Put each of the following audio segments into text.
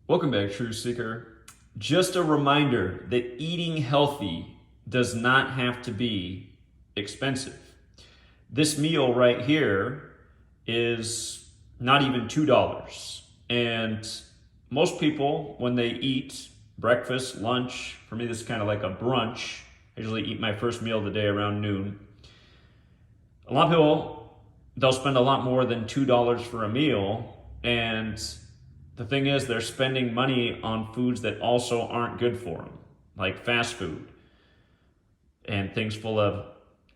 Welcome back, Truth Seeker. Just a reminder that eating healthy does not have to be expensive. This meal right here is not even $2. And most people, when they eat breakfast, lunch, for me this is kind of like a brunch. I usually eat my first meal of the day around noon. A lot of people, they'll spend a lot more than $2 for a meal, and the thing is, they're spending money on foods that also aren't good for them, like fast food and things full of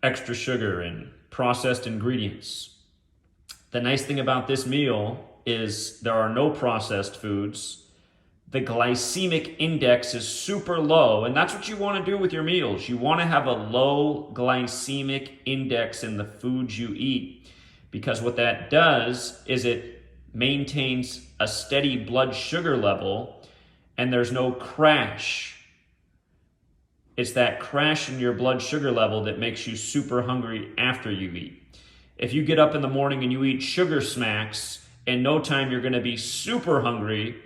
extra sugar and processed ingredients. The nice thing about this meal is there are no processed foods. The glycemic index is super low, and that's what you want to do with your meals. You want to have a low glycemic index in the foods you eat, because what that does is it maintains a steady blood sugar level, and there's no crash. It's that crash in your blood sugar level that makes you super hungry after you eat. If you get up in the morning and you eat sugar smacks, in no time you're going to be super hungry,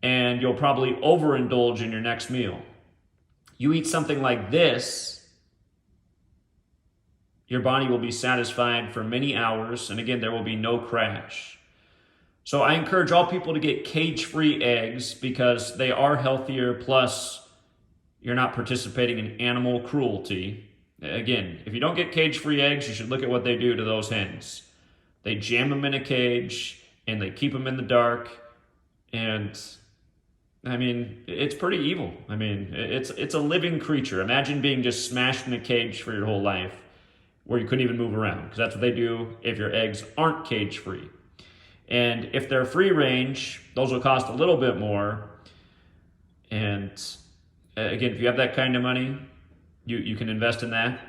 and you'll probably overindulge in your next meal. You eat something like this, your body will be satisfied for many hours, and again, there will be no crash. So I encourage all people to get cage-free eggs because they are healthier, plus you're not participating in animal cruelty. Again, if you don't get cage-free eggs, you should look at what they do to those hens. They jam them in a cage and they keep them in the dark, and I mean, it's pretty evil. I mean, it's a living creature. Imagine being just smashed in a cage for your whole life where you couldn't even move around, because that's what they do if your eggs aren't cage-free. And if they're free range, those will cost a little bit more. And again, if you have that kind of money, you can invest in that.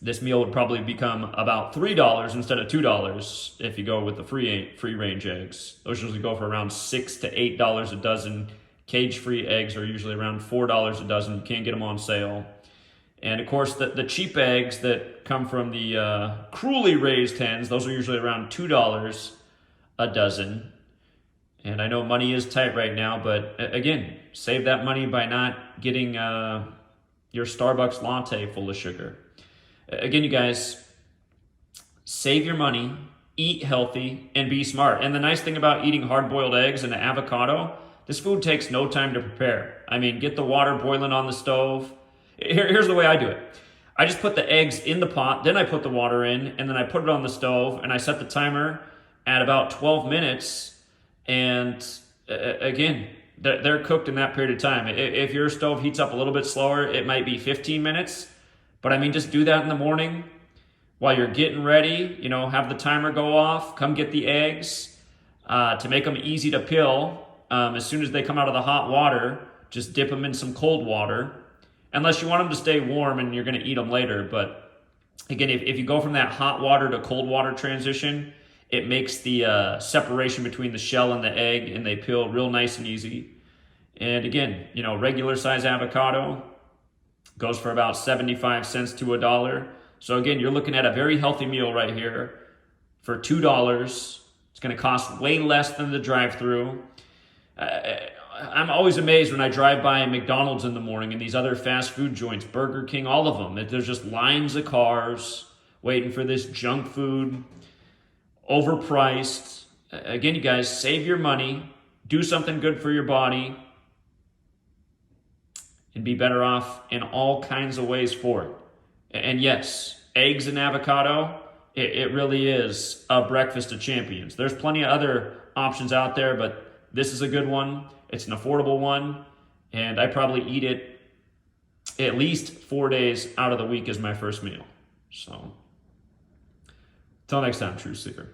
This meal would probably become about $3 instead of $2 if you go with the free range eggs. Those usually go for around $6 to $8 a dozen. Cage-free eggs are usually around $4 a dozen. You can't get them on sale. And of course, the cheap eggs that come from the cruelly raised hens, those are usually around $2 a dozen. And I know money is tight right now, but again, save that money by not getting your Starbucks latte full of sugar. Again, you guys, save your money, eat healthy, and be smart. And the nice thing about eating hard-boiled eggs and avocado, this food takes no time to prepare. I mean, get the water boiling on the stove. Here's the way I do it. I just put the eggs in the pot, then I put the water in, and then I put it on the stove, and I set the timer at about 12 minutes, and again, they're cooked in that period of time. If your stove heats up a little bit slower, it might be 15 minutes, but I mean, just do that in the morning while you're getting ready, have the timer go off, come get the eggs. To make them easy to peel, as soon as they come out of the hot water, just dip them in some cold water, unless you want them to stay warm and you're gonna eat them later. But again, if you go from that hot water to cold water transition, it makes the separation between the shell and the egg, and they peel real nice and easy. And again, regular size avocado goes for about 75 cents to $1. So again, you're looking at a very healthy meal right here for $2. It's going to cost way less than the drive-through. I'm always amazed when I drive by McDonald's in the morning and these other fast food joints, Burger King, all of them. There's just lines of cars waiting for this junk food. Overpriced. Again, you guys, save your money, do something good for your body, and be better off in all kinds of ways for it. And yes, eggs and avocado, it really is a breakfast of champions. There's plenty of other options out there, but this is a good one. It's an affordable one, and I probably eat it at least 4 days out of the week as my first meal. So, until next time, Truth Seeker.